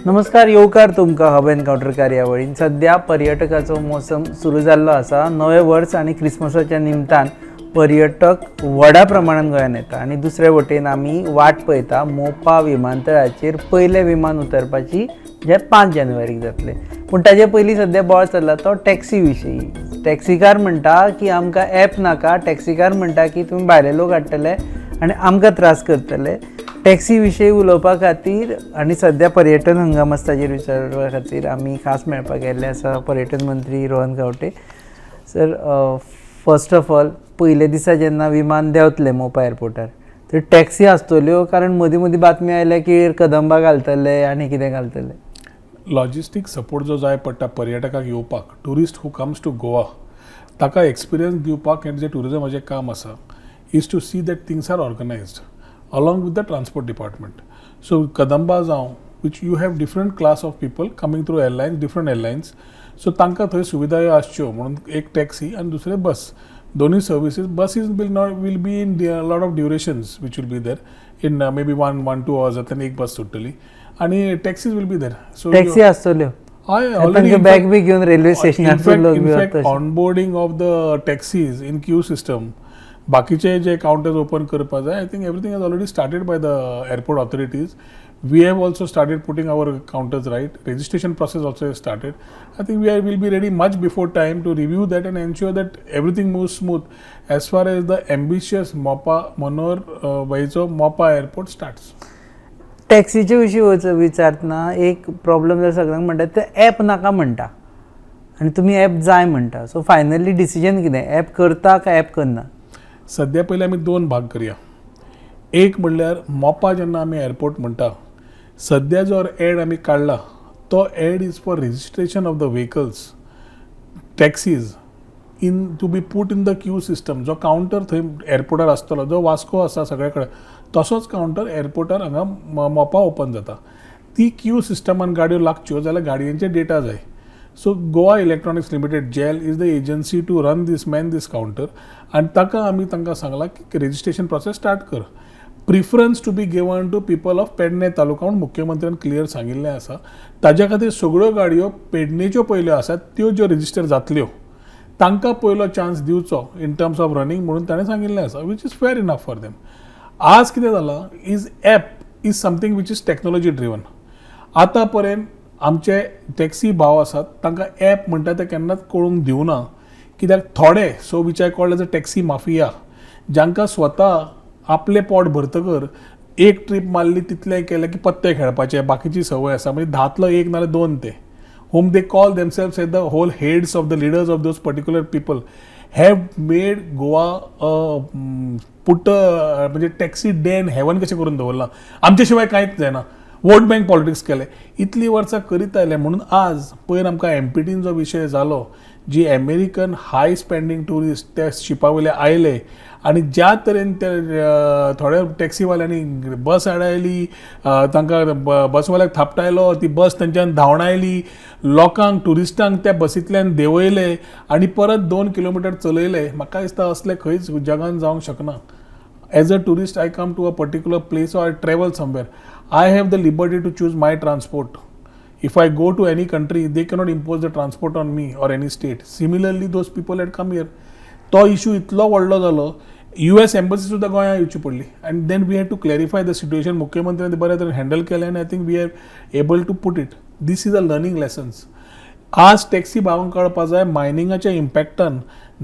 नमस्कार, येवकार तुमकां हब एनकाउंटर कार्यावळीन. सध्या पर्यटकाचो मोसम सुरू जाल्लो आसा. नवे वर्स आनी क्रिसमसाच्या निमतान पर्यटक व्हडा प्रमाणात गोंयांत येता आनी दुसरे वटेन आमी वाट पळयता मोपा विमानतळाचेर पयलें विमान उतरपाची जे 5 जानेवारीक जातले. पूण ताजे पयलीं सध्या बोवाळ चल्ला तो टॅक्सी विशीं. टॅक्सीकार म्हणटा की आमकां ॲप नाका. टॅक्सीकार म्हणटा की तुमी भायले लोक हाडटले आनी आमकां त्रास करतले. टॅक्सी विशीं उलोवपा खातीर आनी सध्या पर्यटन हंगाम आसा ताचेर विचारपा खातीर आमी खास मेळपाक गेल्ले आसा पर्यटन मंत्री Rohan Khaunte sir. First of all, पयले दिसा जेन्ना विमान देंवतलें मोपा एअरपोर्टार तर टॅक्सी आसतल्यो, कारण मदीं मदीं बातमी आयल्या की कदंबा घालतले आनी कितें घालतले. लॉजिस्टीक सपोर्ट जो जाय पडटा पर्यटकाक येवपाक, tourist who comes to Goa ताका एक्सपिरियन्स दिवपाक हें जें ट्युरिजमाचें काम आसा is to see that things are organised along with the transport department. So Kadamba जावं, which you have different class of people coming through airlines, different airlines. So तांकां थंय सुविधा आसच्यो म्हणून एक टॅक्सी आनी दुसरे बस, दोन्ही services. Buses will be in a lot of durations which will be there in maybe 1-2 hours जातल्यान एक बस सुट्टली आनी taxis will be there. So taxi आसतल्यो. already बॅग बी घेवन रेल्वे स्टेशनार लोक बी वतात. Onboarding of the taxis in queue system, बाकीचे जे काउंटर्स ओपन करपा जाय. I think everything has already started by the airport authorities. We have also started putting our counters right. Registration process also has started. I think we'll be ready much before time to review that and ensure that everything move smooth age far age the ambitious मोपा मनोहर वयचो मोपा airport starts. टॅक्सीचे विशीं विचारतना एक problem जाता सगळ्यांक म्हणटा ते app नाका म्हणटा आनी तुमी ॲप जाय म्हणटा. सो फायनली डिसिजन कितें, ॲप करता काय ॲप करना? सद्या पयलीं आमी 2 भाग करया. एक म्हणल्यार मोपा जेन्ना आमी एअरपोर्ट म्हणटा, सद्या जो एड आमी काडला तो ad is for registration of the vehicles, taxis in to be put in the queue system. जो काउंटर थंय एअरपोर्टार आसतलो, जो वास्को आसा सगळे कडेन, तसोच काउंटर एअरपोर्टार हांगा मोपा ओपन जाता. ती क्यू सिस्टमान गाडयो लागच्यो जाल्यार गाडयांचे डेटा जाय. So Goa Electronics Limited (GEL) is the agency to run this counter, and ताका आमी तांकां सांगला की रजिस्ट्रेशन प्रोसेस स्टार्ट कर. Preference to be given to people of Pernem taluka म्हणून मुख्यमंत्र्यान क्लियर सांगिल्लें आसा. ताज्या खातीर सगळ्यो गाडयो पेडणेच्यो पयल्यो आसात त्यो ज्यो रजिस्टर जातल्यो तांकां पयलो चान्स दिवचो इन टर्म्स ऑफ रनिंग म्हणून ताणें सांगिल्लें आसा, which is fair enough for them. आज कितें जालां is app is something which is technology driven. आतां पर्यंत आमचे टॅक्सी भाव आसात तांकां ॲप म्हणटा ते केन्नाच कळूंक दिवना, कित्याक थोडे so which I called as a taxi mafia, जांकां स्वता आपलें पोट भरतकर एक ट्रीप मारली तितलें केलें की पत्ते खेळपाचे बाकीची संवय आसा. म्हणजे 10तलो 1 नाल्यार 2 ते whom they call themselves as the whole heads of the leaders of those particular people have made Goa put म्हणजे टॅक्सी डेन हेवन कशें करून दवरलां. आमचे शिवाय कांयच जायना. वोट बँक पॉलिटिक्स केले इतली वर्सां करीत आयले म्हणून आज पयर आमकां एमपीटीन जो विशय जालो, जी अमेरिकन हाय स्पेंडींग टुरिस्ट त्या शिपा वयले आयले आनी ज्या तरेन ते थोड्या टॅक्सीवाल्यांनी बस आडायली, तांकां बसवाल्याक थापटायलो, ती बस तेंच्यान धांवडायली, लोकांक ट्युरिस्टांक त्या बसींतल्यान देंवयले आनी परत 2 किलोमिटर चलयले. म्हाका दिसता असलें खंयच जगान जावंक शकना. As a tourist, I come to a particular place or I travel somewhere. I have the liberty to choose my transport. If I go to any country, they cannot impose the transport on me or any state. Similarly, those people had come here. तो issue इतलो व्हडलो जालो, US embassy सुद्दां गोंयांत येवची पडली. And then we had to clarify the situation. मुख्यमंत्र्यान बऱ्या तरेन हँडल केलें आनी I think we are able to put it. This is a learning lessons. आज टॅक्सी भावांक कळपा जाय मायनिंगाच्या इम्पॅक्टान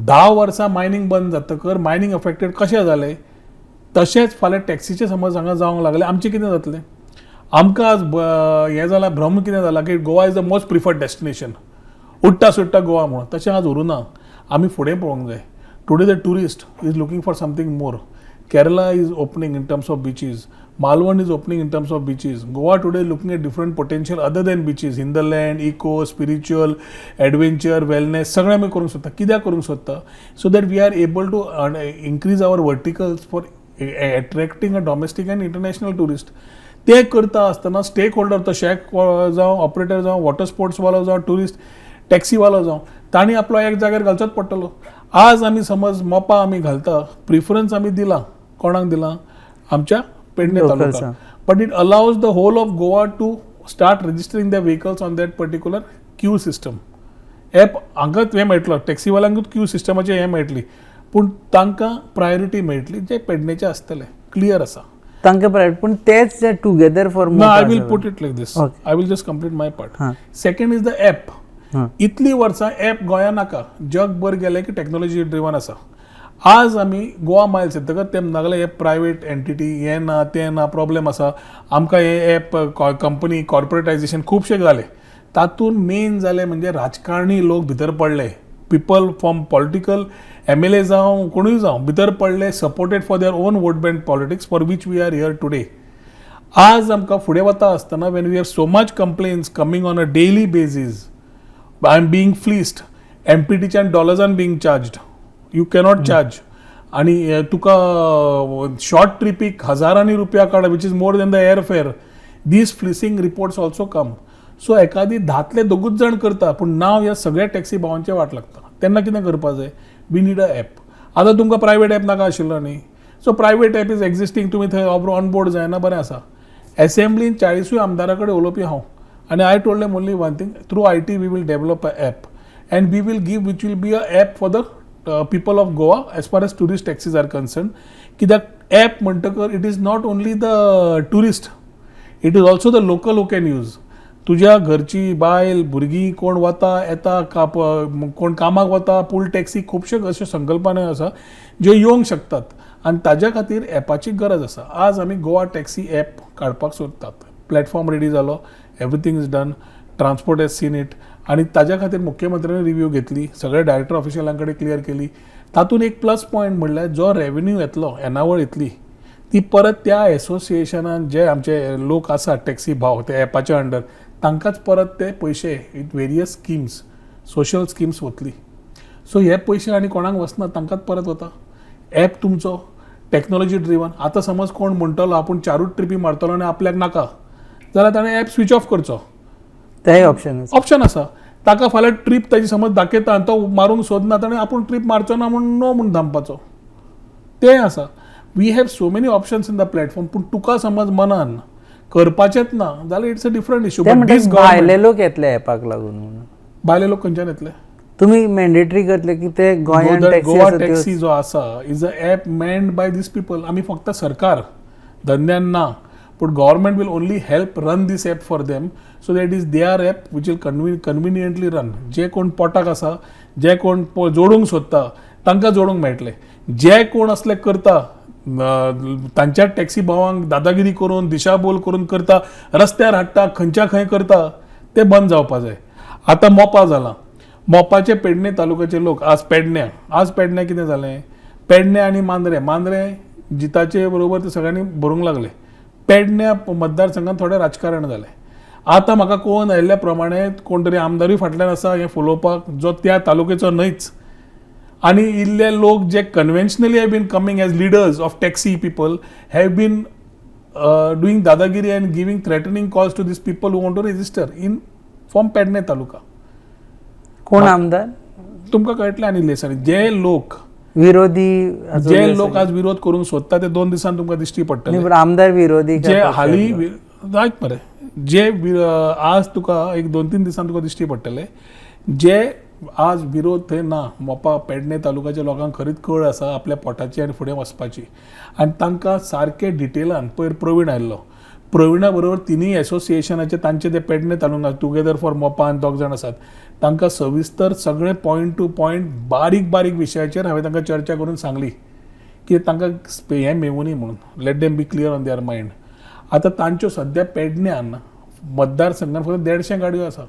10 वर्सां मायनिंग बंद जातकर मायनिंग अफेक्टेड कशें जालें, तशेंच फाल्यां टॅक्सीचे समज हांगा जावंक लागलें आमचें कितें जातलें. आमकां आज हें जालां भ्रम कितें जाला की Goa is the most preferred destination, उडटा सुट्टा गोवा म्हणून. तशें आज उरूना. आमी फुडें पळोवंक जाय. Today the tourist is looking for something more. Kerala is opening in terms of beaches. Malvan is opening in terms of beaches. Goa today looking at different potential other than beaches. Hinterland, eco, spiritual, adventure, wellness सगळें आमी करूंक सोदता. कित्याक करूंक सोदता? So that we are able to increase our verticals for attracting a domestic and international tourist. ते करता आसतना स्टेक होल्डर तो शेक जावं ऑपरेटर जावं वॉटर स्पोर्ट्सवालो जावं टुरिस्ट टॅक्सीवालो जावं तांणी आपलो एक जाग्यार घालचोच पडटलो. आज आमी समज मोपा आमी घालता, प्रिफरन्स आमी दिला कोणाक दिला? आमच्या Pedne taluka. But it allows the whole of Goa to start registering the vehicles on that particular queue system. App हांगा हें मेळटलो, टॅक्सीवाल्यांकूच क्यू सिस्टमाचें हें मेळटली, पूण तांकां प्रायोरिटी मेळटली जे पेडणेचे आसतले. क्लियर आसा. तांकां प्रायवेट पूण तेच जे together for No, I will put it like this. Okay. I will just complete my part. हां. Second is the app. हां. इतली वर्सां ॲप गोंयांत नाका, जगभर गेले की टॅक्नॉलॉजी ड्रिवन आसा. आज आमी गोवा मायल्स येतकच तें नागले हे प्रायवेट एंटिटी हें ना तें ना प्रॉब्लेम आसा, आमकां हे ॲप कंपनी कॉर्पोरेटायझेशन खुबशे जाले. तातूंत मेन जालें म्हणजे राजकारणी लोक भितर पडले. पीपल फ्रॉम पॉलिटिकल MLA जावं कोणूय जावं भितर पडले, supported for their own vote bank politics for which we are here today. आज आमकां फुडें वता आसतना when we have so much complaints coming on a daily basis, I am being fleeced, MPTच्यान डॉलर्सान being charged, you cannot charge, आनी तुका short ट्रिपीक हजारांनी रुपया काड which is more than the air fare. These fleecing reports also come. So एखादी 10तले 2 जाण करता, पूण नाव ह्या सगळ्या टॅक्सी भावांचे वाट लागता. तेन्ना कितें करपा जाय? We need a app. आतां तुमकां प्रायवेट ॲप नाका आशिल्लो न्ही, so private app is existing, तुमी थंय ऑन बोर्ड जायना, बरें आसा. एसेंब्लीन 40 आमदारा कडेन उलोवपी हांव, आनी I told them only one thing, through IT we will develop a app and we will give which will be a app for the people of Goa as far as tourist taxis are concern. कित्याक app म्हणटकर it is not only the tourist, it is also the local who can use. तुज्या घरची बायल भुरगीं कोण वता येता, कोण कामाक वता, पूल टॅक्सी, खुबशे अश्यो संकल्पना आसा ज्यो येवंक शकतात, आनी ताज्या खातीर ॲपाची गरज आसा. आज आमी गोवा टॅक्सी ॲप काडपाक सोदतात. प्लॅटफॉर्म रेडी जालो, everything is done, transport has seen it, आनी ताज्या खातीर मुख्यमंत्र्यान रिव्ह्यू घेतली, सगळ्या डायरेक्टर ऑफिशियलां कडेन क्लियर केली. तातूंत एक प्लस पॉयंट म्हणल्यार जो रेवेन्यू येतलो, येणावळ येतली, ती परत त्या एसोसिएशनान जे आमचे लोक आसात टॅक्सी भाव त्या ॲपाच्या अंडर, तांकांच परत ते पयशे with various schemes, social schemes वतली. सो हे पयशे आनी कोणाक वचना, तांकांच परत वता. ॲप तुमचो टॅक्नॉलॉजी ड्रिवन. आतां समज कोण म्हणटलो आपूण 4 ट्रिपी मारतलो आनी आपल्याक नाका, जाल्यार ताणें ॲप स्विच ऑफ करचो. तेंय ऑप्शन आसा. ताका फाल्यां ट्रीप ताजी समज दाखयता आनी तो मारूंक सोदना, ताणें आपूण ट्रीप मारचो ना म्हूण नो म्हूण धांपपाचो. तें आसा. We have so many options in the platform. पूण तुका समज मनान करपाचेंच ना जाल्यार it's a different issue. But these भायले लोक येतले ॲपाक लागून म्हणून. भायले लोक खंयच्यान येतले? तुम्ही मॅन्डेटरी करतले की ते गोंयान गोवा टॅक्सी जो आसा is a app made by these people. आमी फक्त सरकार धंद्यान ना, पूण government will only help run these app for them, so that is their app which will conveniently run. जे कोण पोटाक आसा, जे कोण जोडूंक सोदता तांकां जोडूंक मेळटले. जे कोण असले करता तांच्या टॅक्सी भावांक दादागिरी करून, दिशाभूल करून करता, रस्त्यार हाडटा, खंयच्या खंय करता, ते बंद जावपा जाय. आतां मोपा जालां, मोपाचे पेडणे तालुक्याचे लोक आज पेडण्या कितें जालें? पेडण्या आनी मांद्रे जिताचे बरोबर ते सगळ्यांनी भरूंक लागले. पेडण्या मतदारसंघात थोडें राजकारण जालें. आतां म्हाका कोण आयिल्ल्या प्रमाणे कोण तरी आमदारूय फाटल्यान आसा हें फॉलोवपाक, जो त्या तालुक्याचो न्हयच. आनी इल्ले लोक जे conventionally have been coming as leaders of taxi people have been doing dadagiri and giving threatening calls to these people who want to register in from Pedne taluka. कोण आमदार? तुमकां कळटलें आनी लेसांनी. जे लोक आज विरोध करूंक सोदता ते 2 दिसान तुमकां दिश्टी पडटले. आमदार विरोधी जे हालीं आयक मरे, जे आज तुका एक 2-3 दिसान तुका दिश्टी पडटले जे आज विरोध थंय ना. मोपा पेडणे तालुक्याच्या लोकांक खरीच कळ आसा आपल्या पोटाची आनी फुडें वचपाची, आनी तांकां सारके डिटेलान पयर प्रवीण आयिल्लो. प्रवीणा बरोबर 3 एसोसिएशनाचे तांचे ते पेडणे तालुका टुगेदर फॉर मोपा आनी 2 जाण आसात. तांकां सविस्तर सगळे पॉयंट टू पॉयंट बारीक विशयाचेर हांवें तांकां चर्चा करून सांगली की तांकां हें मेळूनी म्हणून. Let them be clear on their mind. आतां तांच्यो सद्या पेडण्यान मतदारसंघान फक्त 150 गाडयो आसा.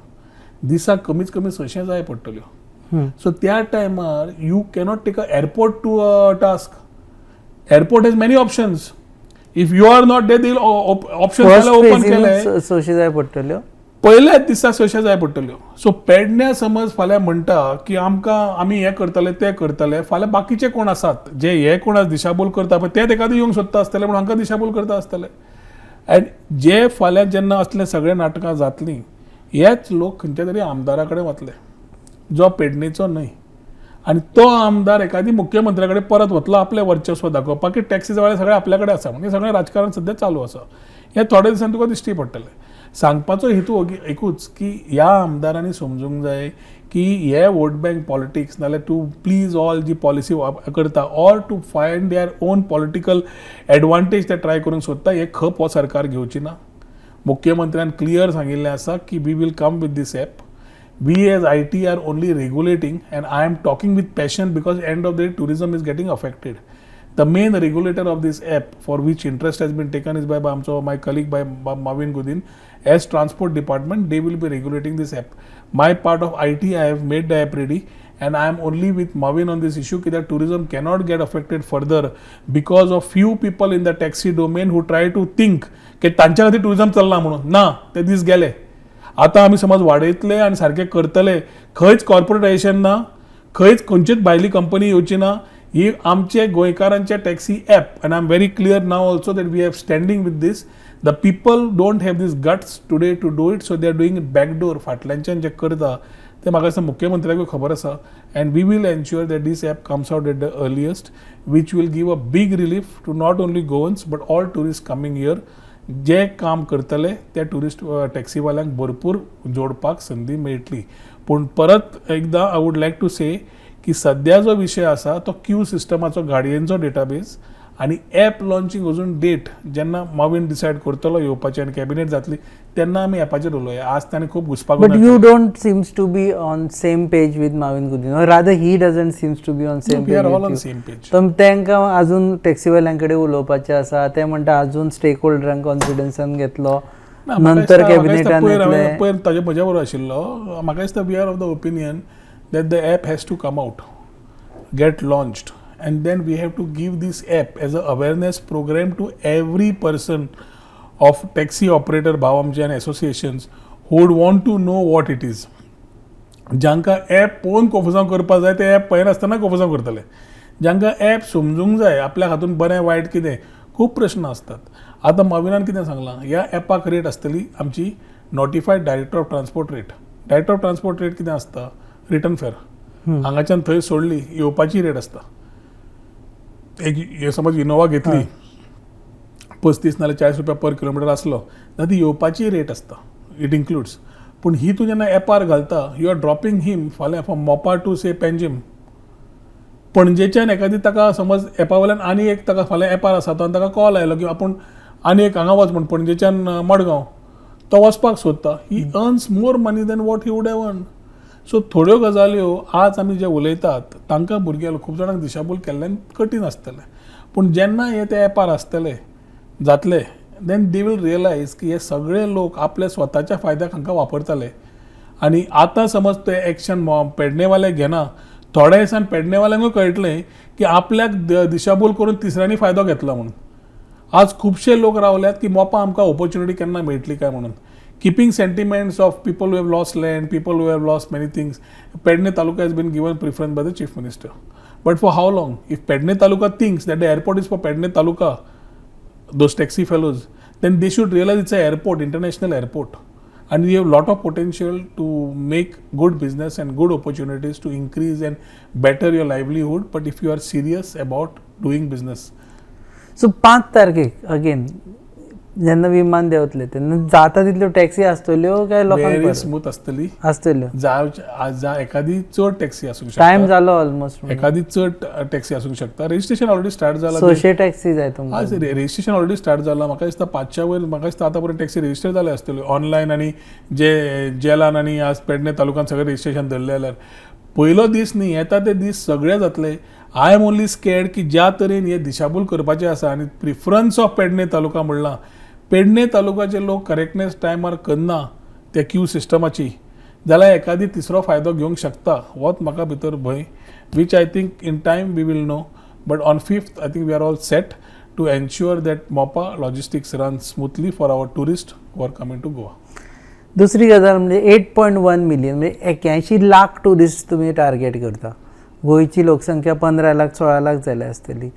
दिसाक कमीत कमी 600 जाय पडटल्यो. सो त्या टायमार you cannot take a airport to task. Airport has many options. If you are not there deal option open केले 600 जाय पडटल्यो. पयल्याच दिसा 600 जाय पडटल्यो. सो पेडण्या समज फाल्यां म्हणटा की आमी हें करतले तें करतले, फाल्यां बाकीचे कोण आसात जे हे कोण दिशाभूल करता पळय ते एखादी येवंक सोदता आसतले पूण हांकां दिशाभूल करता आसतले. एंड जे फाल्यां जेन्ना असले सगळे नाटकां जातलीं हेच लोक खंयच्या तरी आमदारा कडेन वतले जो पेडणेचो न्हय, आनी तो आमदार एखादी मुख्यमंत्र्या कडेन परत वतलो आपलें वर्चस्व दाखोवपाक की टॅक्सीचे वाले सगळे आपल्या कडेन आसा. म्हणजे सगळें राजकारण सद्या चालू आसा. हें थोड्या दिसांनी तुका दिश्टी पडटलें. सांगपाचो हेतू एकूच की ह्या आमदारांनी समजूंक जाय की हे वोट बँक पॉलिटिक्स नाल्यार टू प्लीज ऑल जी पॉलिसी करता or to find their own political advantage ते ट्राय करूंक सोदता हे खप हो सरकार घेवची ना. मुख्यमंत्र्यान क्लियर सांगिल्लें आसा की we will come with this app. We as IT are only regulating, and I am talking with passion because end of the day tourism is getting affected. The main regulator of this app, for which interest has been taken, is by my colleague by Mavin Gudin. As transport department, they will be regulating this app. My part of IT, I have made the app ready, and I am only with Mavin on this issue that tourism cannot get affected further because of few people in the taxi domain who try to think की तांच्या खातीर tourism चलना म्हणून. ना, ते दीस गेले. आतां आमी समज वाडयतले आनी सारके करतले, खंयच कॉर्पोरेटायजेशन ना, खंयच खंयचीच भायली कंपनी येवची ना. ही आमचे गोंयकारांचे taxi app and I am very clear now also that we have standing with these. The people don't have these guts today to do it, so they are doing backdoor. फाटल्यानच्यान जे करता ते म्हाका दिसता मुख्यमंत्र्याकूय खबर आसा. And we will ensure that these app comes out at the earliest, which will give a big relief to not only Goans but all tourist coming here. जे काम करतले त्या टुरिस्ट टॅक्सीवाल्यांक भरपूर जोडपाक संदी मेळटली. पूण परत एकदा आय वूड लायक टू से की सद्या जो विशय आसा तो क्यू सिस्टमाचो गाडयेंचो डेटाबेस आनी ॲप लॉन्चिंग अजून डेट जेन्ना मावीन डिसायड करतलो येवपाची आनी कॅबिनेट जातली तेन्ना आमी ॲपाचेर उलोवया. आज ताणें खूब घुसपागोंद But you don't seems to be on same page with Mavin Gudin, or rather he doesn't seems to be on same we page are all with on you. Same page. तर तांकां अजून टॅक्सीवाल्यांकडे उलोवपाचें आसा. ते म्हणटा अजून स्टेक होल्डरांक कॉन्फिडन्सान घेतलो, नंतर कॅबिनेटान येतले. पयर ताजे म्हज्या बरोबर आशिल्लो. म्हाका दिसता we are of the opinion that the app has to come out, get launched, and then we have to give this app as a awareness program to every person of taxi operator भाव आमचे and associations who would want to know what it is. जांकां app पळोवन कोफुसांव करपा जाय ते app पळयनासतना कोफुसांव करतले. जांकां app समजूंक जाय आपल्या हातून बरें वायट कितें खूब प्रश्न आसतात. आतां माविनान कितें सांगलां, ह्या ॲपाक रेट आसतली आमची नोटिफायड director of transport rate. Director of transport rate कितें आसता, रिटर्न फेअर. हांगाच्यान थंय सोडली येवपाची रेट आसता. एक हे समज इनोवा घेतली 35 नाल्यार 40 रुपया पर किलोमिटर आसलो जाल्यार ती येवपाची रेट आसता, इट इन्क्लुड्स. पूण ही तूं जेन्ना ॲपार घालता यू आर ड्रॉपिंग हिम फाल्यां फ्रॉम मोपा टू से पेंजीम. पणजेच्यान एखादी ताका समज ॲपा वयल्यान आनी एक ताका फाल्यां ॲपार आसा तो आनी ताका कॉल आयलो की आपूण आनी एक हांगा वच म्हण पणजेच्यान मडगांव, तो वचपाक सोदता. ही earns more money than what he would have earn. So थोड्यो गजाल्यो आज आमी जे उलयतात तांकां भुरग्यांक खूब जाणांक दिशाभूल केल्ल्यान कठीण आसतलें. पूण जेन्ना हे ते ॲपार आसतले जातले देन दे वील रियलायज की हे सगळे लोक आपल्या स्वताच्या फायद्याक हांकां वापरतले. आनी आतां समज ते एक्शन पेडणेवाले घेना, थोड्या दिसान पेडणेवाल्यांकूय कळटलें की आपल्याक दिशाभूल करून तिसऱ्यांनी फायदो घेतलो म्हणून. आज खुबशे लोक रावल्यात की मोपा आमकां ऑपॉर्च्युनिटी केन्ना मेळटली काय म्हणून. Keeping sentiments of people who have lost land, people who have lost many things, Pedne Taluka has been given preference by the Chief Minister. But for how long? If Pedne Taluka thinks that the airport is for Pedne Taluka, those taxi fellows, then they should realize it's an airport, international airport. And we have a lot of potential to make good business and good opportunities to increase and better your livelihood. But if you are serious about doing business. So 5 तारखेक again जेन्ना विमान देंवतले तेन्ना जाता तितल्यो taxi आसतल्यो काय very लोकांक smooth आसतली. आसतल्यो. एखादी चड टॅक्सी आसूंक शकता. टायम जालो ऑलमोस्ट. एखादी चड टॅक्सी आसूंक शकता. रजिस्ट्रेशन ऑलरेडी स्टार्ट जालां. 600 टॅक्सी जाय तुमकां. आज रजिस्ट्रेशन ऑलरेडी स्टार्ट जालां. म्हाका दिसता 5च्या वयर म्हाका दिसता आतां पर्यंत टॅक्सी रजिस्टर जाले आसतल्यो ऑनलायन आनी जे जेलान आनी आज पेडणे तालुक्यान सगळें रजिस्ट्रेशन धरलें जाल्यार पयलो दीस न्ही येता ते दीस सगळे जातले. आय एम ओन्ली स्केर्ड की ज्या तरेन हे दिशाभूल करपाचें आसा आनी प्रिफरन्स ऑफ पेडणे तालुका म्हणलां पेडणे तालुकाचे लोक करेक्टनेस टायमार करना त्या क्यू सिस्टमाची जाल्यार एखादी तिसरो फायदो घेवंक शकता. होच म्हाका भितर भंय which I think in time we will know. But on 5th I think we are all set to ensure that Mopa logistics run smoothly for our tourist who are coming to Goa. दुसरी गजाल म्हणजे 8.1 मिलियन म्हणजे 81 lakh tourist तुम्ही target करता. गोंयची लोकसंख्या 15 लाख 16 लाख जाली आसतली.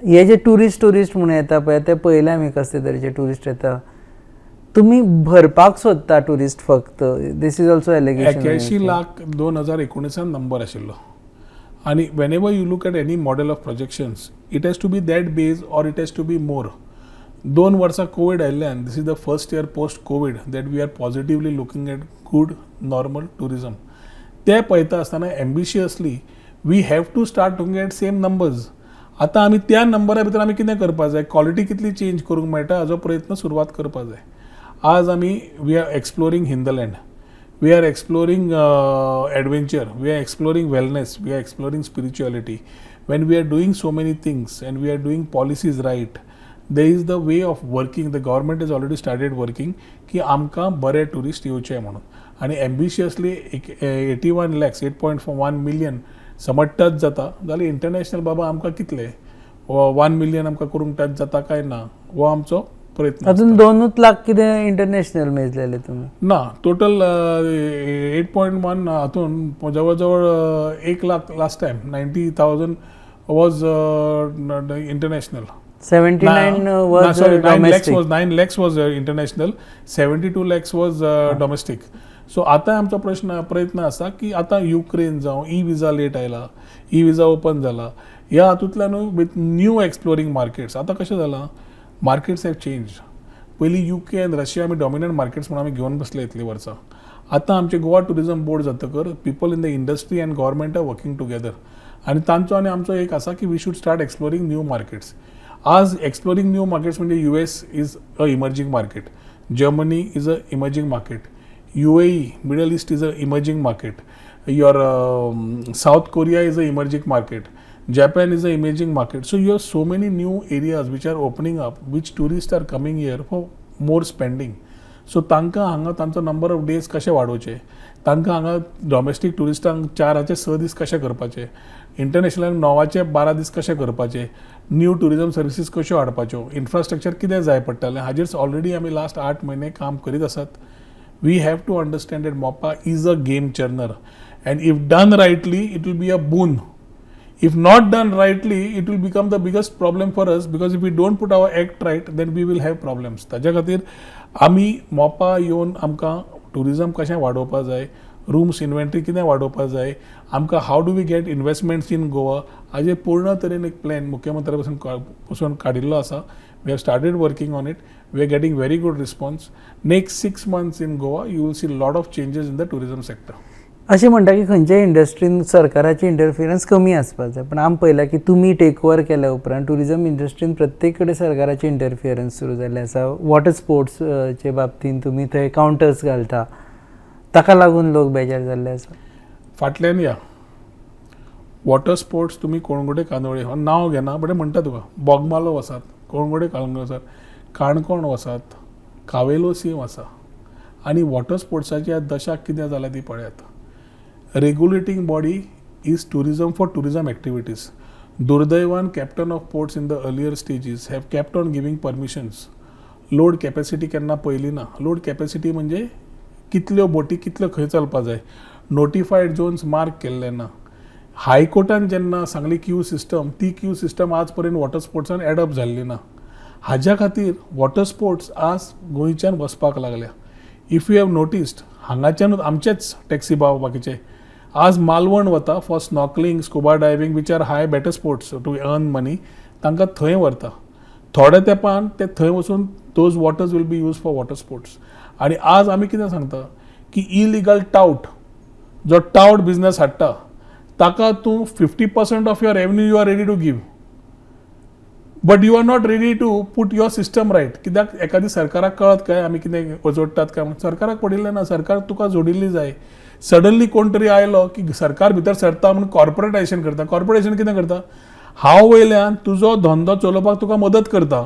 हे जे टुरिस्ट म्हणून येता पळय ते पयले आमी कसले तरेचे टुरिस्ट येता. तुम्ही भरपाक सोदता टुरिस्ट फक्त. This is also allegation. 81 lakh 2019 number आशिल्लो. आनी whenever you look at any model of projections it has to be that base or it has to be more. 2 वर्सां कोविड आयिल्ल्यान this is the first year post Covid that we are positively looking at good normal tourism. ते पळयता आसतना ambitiously we have to start looking at same numbers. आतां आमी त्या नंबरा भितर आमी कितें करपाक जाय, क्वॉलिटी कितली चेंज करूंक मेळटा हाजो प्रयत्न सुरवात करपाक जाय. आज आमी we are exploring hinterland, we are exploring adventure, we are exploring wellness, we are exploring spirituality. When we are doing so many things and we are doing policies right, there is the way of working. The government has already started working की आमकां बरे tourist येवचे म्हणून. आणि ambitiously 81 lakhs 8.1 million समज touch जाता जाल्यार international बाबा आमकां कितले 1 million आमकां करूंक टच जाता काय ना, हो आमचो प्रयत्न. अजून 2 लाख कितें इंटरनॅशनल मेजलेले तुमी? ना, टोटल 8.1 हातून जवळ जवळ 1 lakh last time 90,000 was international. 79 was sorry, 9 domestic. lakhs was international, 72 lakhs was domestic. So आतां आमचो प्रयत्न आसा की आतां युक्रेन जावं ई विजा लेट आयला, ई विजा ओपन जाला, ह्या हातूंतल्यान विथ न्यू एक्सप्लोरींग मार्केट्स. आतां कशें जालां, मार्केट्स हॅव चेंज. पयलीं UK आनी रशिया आमी डॉमिनंट मार्केट्स म्हणून आमी घेवन बसले इतलीं वर्सां. आतां आमचे गोवा टुरिजम बोर्ड जातकर people in the industry and government are working together. आनी तांचो आनी आमचो एक आसा की we should start exploring new markets. आज एक्सप्लोरींग न्यू मार्केट्स म्हणजे US is a emerging market, Germany is a emerging market, UAE Middle East is a emerging market, your south Korea is a emerging market, Japan is an emerging market. So you have so many new areas which are opening up, which tourists are coming here for more spending. So तांकां हांगा तांचो number of days कशे वाडोवचे, तांकां हांगा domestic टुरिस्टांक 4 6 दीस कशे करपाचे, international 9 12 दीस कशे करपाचे, न्यू टुरिजम सर्विसीस कश्यो हाडपाच्यो, इन्फ्रास्ट्रक्चर कितें जाय पडटलें हाजेर ऑलरेडी आमी लास्ट 8 म्हयने काम करीत आसात. We have to understand that Mopa is a game churner and if done rightly it will be a boon. If not done rightly, it will become the biggest problem for us, because if we don't put our act right, then we will have problems. ताज्या खातीर आमी मोपा येवन आमकां tourism कशें वाडोवपा जाय, rooms inventory कितें वाडोवपा जाय, आमकां how do we get investments in Goa हाजे पूर्ण तरेन एक प्लॅन मुख्यमंत्र्या पासून काडिल्लो आसा. We have started working on it. We are getting very good response. Next 6 months in Goa you will see lot of changes in the tourism sector. अशें म्हणटा की खंयच्याय इंडस्ट्रीन सरकाराची इंटरफिरन्स कमी आसपाक जाय, पण आमी पळयलां की तुमी टेक ओवर केल्या उपरांत टुरिजम इंडस्ट्रीन प्रत्येक कडेन सरकाराची इंटरफियरन्स सुरू जाल्ले आसा. वॉटर स्पोर्ट्सचे बाबतींत तुमी थंय कावंटर्स घालता, ताका लागून लोक बेजार जाल्ले आसा. फाटल्यान या वॉटर स्पोर्ट्स तुमी कोणगुडे कांदोळे नांव घेना बट म्हणटा तुका बोगमालो वसात, कोणगुडे कांदोळे वसात, काणकोण वसात, कावेलो सीम आसा. आनी वॉटर स्पोर्ट्साची आज दशाक कितें जाल्या ती पळयात. Regulating body is tourism for tourism activities. दुर्दैवान captain of ports in the earlier stages have kept on giving permissions. Load capacity केन्ना पयली ना. लोड कॅपॅसिटी म्हणजे कितल्यो बोटी कितल्यो खंय चलपा जाय, नोटिफायड झोन्स मार्क केल्ले ना. हायकोर्टान जेन्ना सांगली क्यू सिस्टम, ती क्यू सिस्टम आज पर्यंत वॉटर स्पोर्ट्सान एडॉप्ट जाल्ली ना. हाज्या खातीर वॉटर स्पोर्ट्स आज गोंयच्यान वचपाक लागल्या. इफ यू हॅव नोटिस्ड हांगाच्यानूच आमचेच टॅक्सी बाकीचे आज मालवण वता for snorkelling, scuba diving which are high better sports to earn money, तांकां थंय व्हरता. थोड्या तेंपान ते थंय वचून those waters will be use for water sports. आनी आज आमी कितें सांगता की इलिगल टाउट जो टाउट बिझनेस हाडटा ताका तूं 50% of your revenue you are ready to give, but you are not ready to put your system right. कित्याक एखादी सरकाराक कळत काय आमी कितें जोडटात काय म्हणून. सरकाराक पडिल्लें ना. सरकार तुका जोडिल्ली जाय. सडनली कोण तरी आयलो की सरकार भितर सरता म्हणून कॉर्पोरेटायझेशन करता. कॉर्पोरेटायझेशन कितें करता, हांव वयल्यान तुजो धंदो चलोवपाक तुका मदत करता.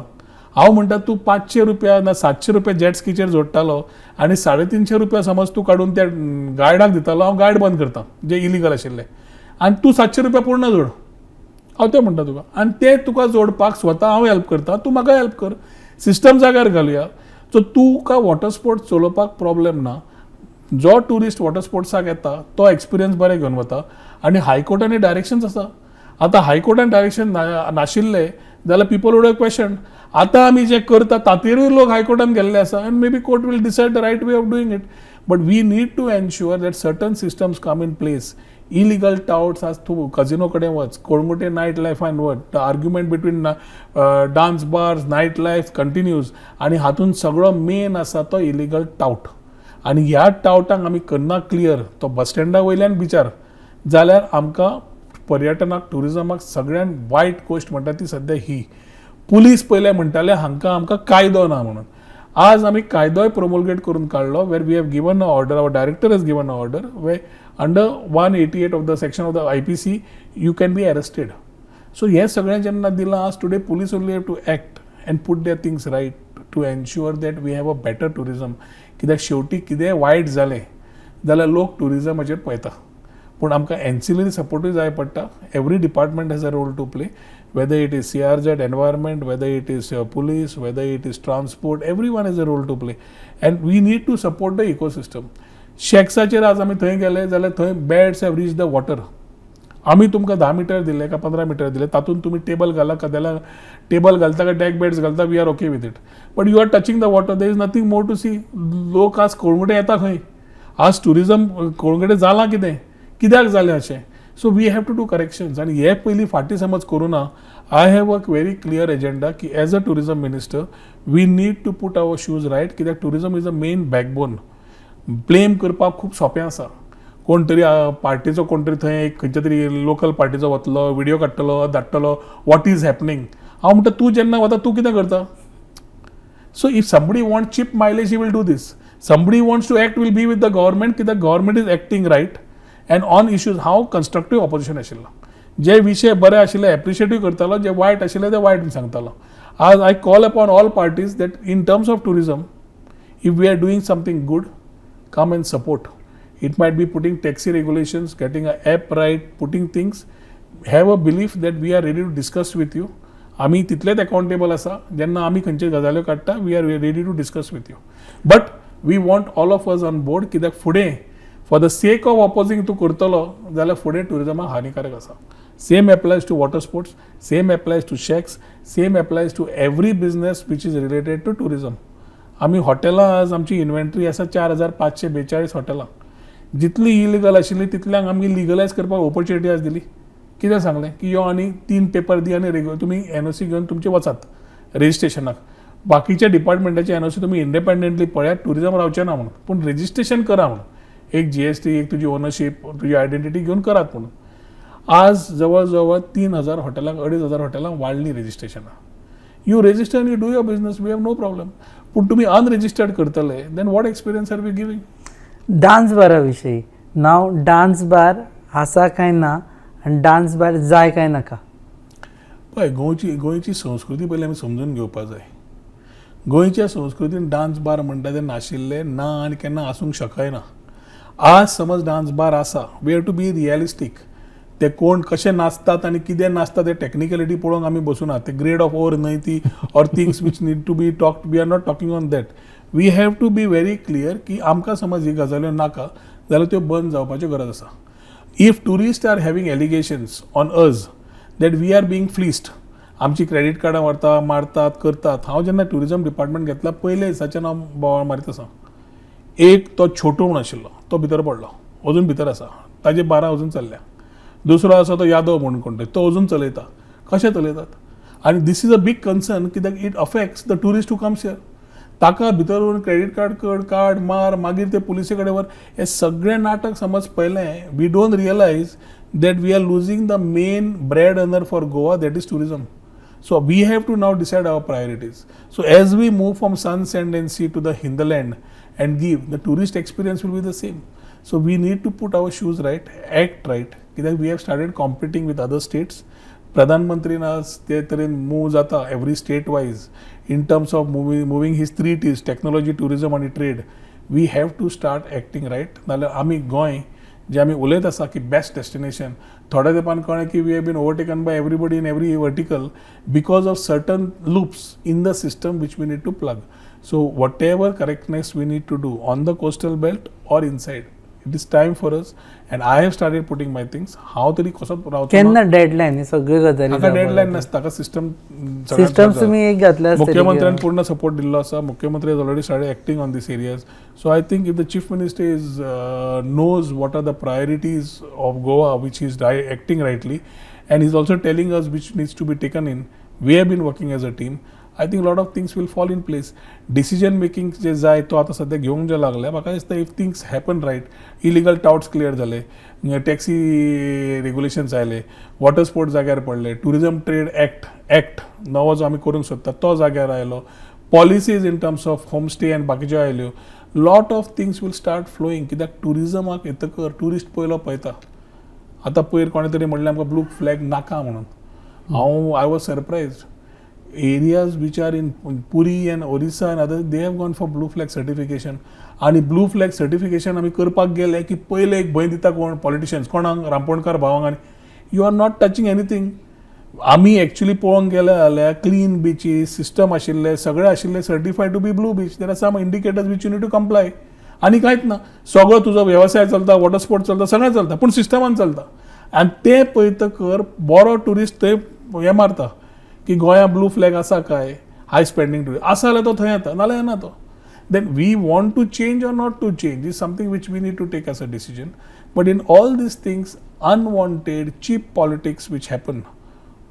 हांव म्हणटा तूं 500 रुपया ना 700 रुपया जेट स्कीचेर जोडटालो आनी 350 रुपया समज तूं काडून त्या गायडाक दितालो, हांव गायड बंद करता जे इलिगल आशिल्ले, आनी तूं 700 रुपया पूर्ण जोड. हांव तें म्हणटा तुका. आनी ते तुका जोडपाक स्वता हांव हेल्प करता, तूं म्हाका हेल्प कर. सिस्टम जाग्यार घालुया. सो तुका वॉटर स्पोर्ट्स चलोवपाक प्रॉब्लेम ना. जो टुरिस्ट वॉटर स्पोर्ट्साक येता तो एक्सपिरियन्स बरें घेवन वता. आनी हायकोर्टानी डायरेक्शन्स आसा. आतां हायकोर्टान डायरेक्शन नाशिल्ले जाल्यार पीपल वूड हॅव क्वेश्चन. आतां आमी जें करता ताचेरूय लोक हायकोर्टान गेल्ले आसा, आनी maybe court will decide the right way of doing it. But we need to ensure that certain systems come in place. Illegal touts as to casino कडेन वच, कोळंगुटे नायट लायफान वच, the argument between dance bars night life continues आनी हातून सगळो main आसा तो illegal taut. आनी ह्या टावटांक आमी करना क्लियर तो बस स्टँडा वयल्यान बिचार जाल्यार आमकां पर्यटनाक टुरिजमाक सगळ्यान वायट गोश्ट म्हणटा ती सद्या ही. पुलीस पयले म्हणटाले हांकां आमकां कायदो ना म्हणून. आज आमी कायदोय प्रोमोलगेट करून काडलो where we have given a order, our director has given a order way under 188 of the section of the IPC you can be arrested. So हें सगळें जेन्ना दिलां आज today police only have to act and put their things right to ensure that we have a better tourism. कित्याक शेवटी कितेंय वायट जालें जाल्यार लोक टुरिजमाचेर पळयता. पूण आमकां एन्सिलरी सपोर्टूय जाय पडटा. Every department has a role to play, whether it is CRZ, environment, whether it is police, whether it is transport, everyone has a role to play. And we need to support the ecosystem. शेक्साचेर आज आमी थंय गेले जाल्यार थंय beds have reach the water. आमी तुमकां 10 metre दिले का 15 मीटर दिले, तातूंत तुमी टेबल घाला कदेला टेबल घालता का डेक बेड्स घालता, we are okay with it. But you are touching the water, there is nothing more to see. लोक आज कोळंगुटे येता खंय, आज टुरिजम कोळंगुटे जालां कितें, कित्याक जालें अशें. So we have to do corrections. आनी हे पयलीं फाटीं समज करूं ना. I have a very clear agenda की as a tourism minister we need to put our shoes right. कित्याक tourism is a main backbone. Blame करपाक खूब सोंपें आसा. कोण तरी पार्टीचो कोण तरी थंय एक खंयच्या तरी लोकल पार्टीचो वतलो, व्हिडिओ काडटलो, धाडटलो, वॉट इज हॅपनिंग. हांव म्हणटा तूं जेन्ना वता तूं कितें करता. So if somebody want cheap mileage he will do these. Somebody wants to act will be with the government, कित्याक government is acting right. And on issues हांव कन्स्ट्रक्टीव ऑपोजिशन आशिल्लो. जे विशय बरे आशिल्ले एप्रिशिएटूय करतालो, जे वायट आशिल्ले ते वायट सांगतालो. आज I call upon all parties that in terms of tourism if we are doing something good, come and support. It might be putting taxi regulations, getting an app right, putting things. Have a belief that we are ready to discuss with you. आमी तितलेच accountable आसा. जेन्ना आमी खंयचे गजाल्यो काडटा we are ready to discuss with you. But we want all of us on board. कित्याक फुडें for the sake of opposing तूं करतलो जाल्यार फुडें टुरिजमाक हानिकारक आसा. Same applies to water sports, same applies to shacks, same applies to every business which is related to tourism. आमी हॉटेलां आज आमची इन्व्हेंटरी आसा 4542 हॉटेलां. जितली इलिगल आशिल्ली तितल्यांक आमी लिगलायज करपाक ऑपॉर्च्युनिटी आज दिली. कितें सांगलें की यो आनी 3 पेपर दी आनी तुमी NOC घेवन तुमचे वचात रेजिस्ट्रेशनाक. बाकीच्या डिपार्टमेंटाचे NOC तुमी इंडिपेंडंटली पळयात, टुरिजम रावचें ना म्हणून, पूण रेजिस्ट्रेशन करा म्हणून. एक GST, एक तुजी ओनरशीप, तुजी आयडेंटिटी घेवन करात म्हणून. आज जवळ जवळ 3000 हॉटेलांक 2500 हॉटेलांक वाडली रेजिस्ट्रेशनां. You register and you do your business, we have no problem. पूण तुमी अनरेजिस्टर्ड करतले then what experience are we giving. Dance बारा विशयी नाव डान्स बार आसा काय ना आनी डान्स बार जाय काय नाका. पळय गोंयची संस्कृती पयली आमी समजून घेवपाक जाय. गोंयच्या संस्कृतीन डान्स बार म्हणटा ते नाशिल्ले ना आनी केन्ना आसूंक शकयना. आज समज डान्स बार आसा, we have to B realistic. ते कोण कशे नाचतात आनी कितें नाचता ते टॅक्निकलिटी पळोवंक आमी बसूना. ते ग्रेड ऑफ ओवर न्हय ती or things which need to be talked. We are not talking on that. We have to be very clear की आमकां समज ही गजाल्यो नाका जाल्यार त्यो बंद जावपाची गरज आसा. If tourist are having allegations on us that we are being fleeced, आमची क्रेडीट कार्डां व्हरता मारतात करतात. हांव जेन्ना टुरिजम डिपार्टमेंट घेतला पयले दिसाच्यान हांव बोवाळ मारीत आसा. एक तो छोटू म्हूण आशिल्लो तो भितर पडलो, अजून भितर आसा, ताजे 12 अजून चल्ल्या. दुसरो आसा तो यादव म्हणून कोण तो अजून चलयता. कशें चलयतात. आनी these is a big concern कित्याक it affects the tourist who comes here. ताका भितर व्हरून क्रेडीट कार्ड काड मार, मागीर ते पुलिसे कडेन व्हर. हें सगळें नाटक समज पळयलें, we don't realise that we are losing the main bread earner for Goa, that is tourism. So we have to now decide our priorities. So as we move from sun, sand and sea to the hinterland and give, the tourist experience will be the same. So we need to put our shoes right, act right. Because we have started competing with other states. Pradhan Mantri nas te taren move jata every state wise in terms of moving his 3 T's, technology, tourism and trade. We have to start acting right. नाल्यार आमी गोंय जे आमी उलयत आसा की best destination, थोड्या तेंपान कळ्ळें की we have been overtaken by everybody in every vertical because of certain loops in the system which we need to plug. So whatever correctness we need to do on the coastal belt or inside, it is time for us and I have started putting my things. हांव तरी कसो रावचो केन्ना deadline सगळ्यो गजाली ताका deadline नासता, ताका system systems तुमी एक घातले आसतले. मुख्यमंत्र्यान पूर्ण सपोर्ट दिल्लो आसा. मुख्यमंत्री has already started acting on this areas. So I think if the chief minister is knows what are the priorities of Goa, which he is acting rightly, and he's also telling us which needs to be taken in. We have been working as a team. I think a lot of things will fall in place. Decision making जे जाय तो आता सध्या घेवंक जे लागले, म्हाका दिसता if things happen right, illegal touts clear जाले, टॅक्सी रेग्युलेशन्स आयले, वॉटर स्पोर्ट्स जाग्यार पडले, टुरिजम ट्रेड एक्ट नवो जो आमी करूंक सोदता तो जाग्यार आयलो, policies in terms of home stay and बाकीच्यो आयल्यो, lot of things will start flowing. कित्याक टुरिजमाक येतकर टुरिस्ट पयलो पळयता. आतां पयर कोणे तरी म्हणलें आमकां ब्लू फ्लॅग नाका म्हणून. I was surprised. areas which are in Puri and Orissa and others, they have gone for blue flag certification. आणि ब्लू फ्लॅग सर्टिफिकेशन आमी करपाक गेले की पयले एक भंय दिता कोण पॉलिटिशियन्स कोणाक रामपोणकार भावांक आनी you are not touching anything. आमी एक्चुअली पळोवंक गेले जाल्यार क्लीन बिचीस सिस्टम आशिल्ले सगळे आशिल्ले certified to be blue beach. There are some indicators which you need to comply. आनी कांयच ना, सगळो तुजो वेवसाय चलता, वॉटर स्पोर्ट्स चलता, सगळें चलता, पूण सिस्टमान चलता. आनी ते पळयतकर बरो टुरिस्ट थंय हें मारता की गोंया ब्लू फ्लॅग आसा काय, हाय स्पेंडींग टुरिस्ट आसा जाल्यार तो थंय येता, नाल्यार येना तो. Then we want to change or not to change is something which we need to take as a decision. But in all these things, unwanted, cheap politics which happen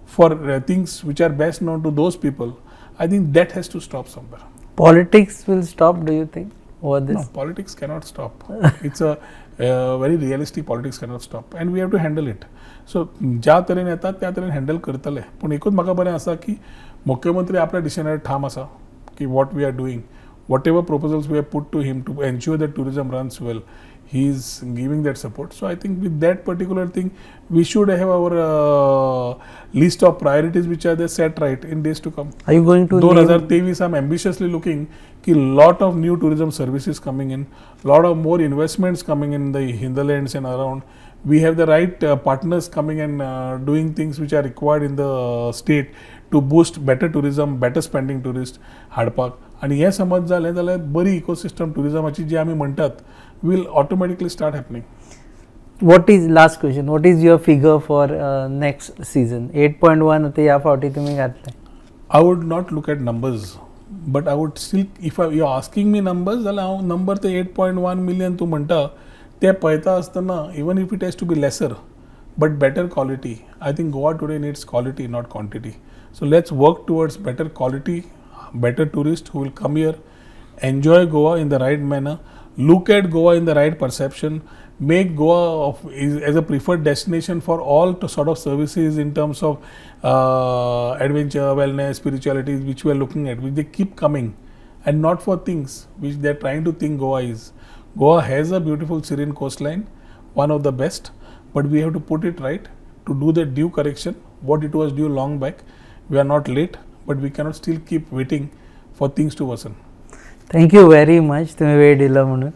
for things which are best known to those people, I think that has to stop somewhere. Politics will stop, do you think, over this? No, politics cannot stop. It's a very realistic politics cannot stop and we have to handle it. So ज्या तरेन येतात त्या तरेन handle करतले. पूण एकूच म्हाका बरें आसा की मुख्यमंत्री आपल्या डिसिजनार ठाम आसा की what we are doing. Whatever proposals we have put to him to ensure that tourism runs well, he is giving that support. So I think with that particular thing, we should have our list of priorities which are there set right in days to come. Are you going to 2023, I'm ambitiously looking कि lot of new tourism services coming in, lot of more investments coming in the hinterlands and around. We have the right partners coming and doing things which are required in the state to boost better tourism, better spending tourist हाडपाक. आणि हे समज जालें जाल्यार बरी ecosystem टुरिजमाची जी आमी म्हणटात will automatically start happening. What is last question? What is your figure for next season? 8.1 होते या फावटी तुम्ही घातले. I would not look at numbers, but I would still, if you're asking me numbers, जाल्यार हांव number ते 8.1 million तूं म्हणटा ते पळयता आसतना even if it has to be lesser, but better quality. I think Goa today needs quality, not quantity. So let's work towards better quality, better tourists who will come here, enjoy Goa in the right manner, look at Goa in the right perception, make Goa as a preferred destination for all sort of services in terms of adventure, wellness, spirituality, which we are looking at, which they keep coming, and not for things which they are trying to think Goa is. Goa has a beautiful serene coastline, one of the best, but we have to put it right to do the due correction, what it was due long back. We are not late, but we cannot still keep waiting for things to worsen. Thank you very much तुम्ही वेळ दिला म्हणून.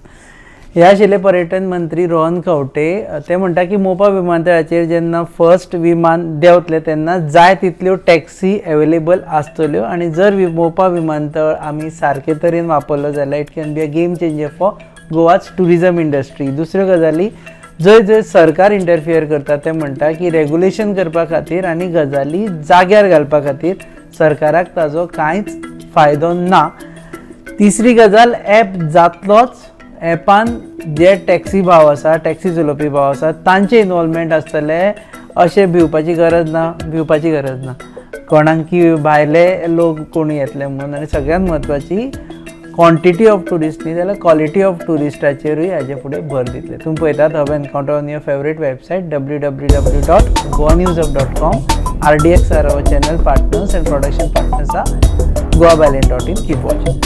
हे आशिल्ले पर्यटन मंत्री रोहन खंवटे. ते म्हणटा की मोपा विमानतळाचेर जेन्ना फर्स्ट विमान देंवतले तेन्ना जाय तितल्यो टॅक्सी अवेलेबल आसतल्यो आनी जर मोपा विमानतळ आमी सारके तरेन वापरलो जाल्यार it can be a game changer for गोवाच टुरिजम इंडस्ट्री. दुसऱ्यो गजाली जंय जंय सरकार इंटरफियर करता ते म्हणटा की रेग्युलेशन करपा खातीर आनी गजाली जाग्यार घालपा खातीर सरकाराक ताजो कांयच फायदो ना. तिसरी गजाल ॲप जातलोच. ॲपान जे टॅक्सी भाव आसा टॅक्सी चलोवपी भाव आसा तांचे इनवॉल्वमेंट आसतले अशें भिवपाची गरज ना कोणाक की भायले लोक कोण येतले म्हणून. आनी सगळ्यांत म्हत्वाची क्वॉन्टिटी ऑफ टुरिस्ट न्ही जाल्यार क्वॉलिटी ऑफ टुरिस्टाचेरूय हाजे फुडें भर दितले. तुमी पळयतात hub encounter on your favourite website www.goanews.com. RDX are our channel partners and production partners are goabalance.in. Keep watching.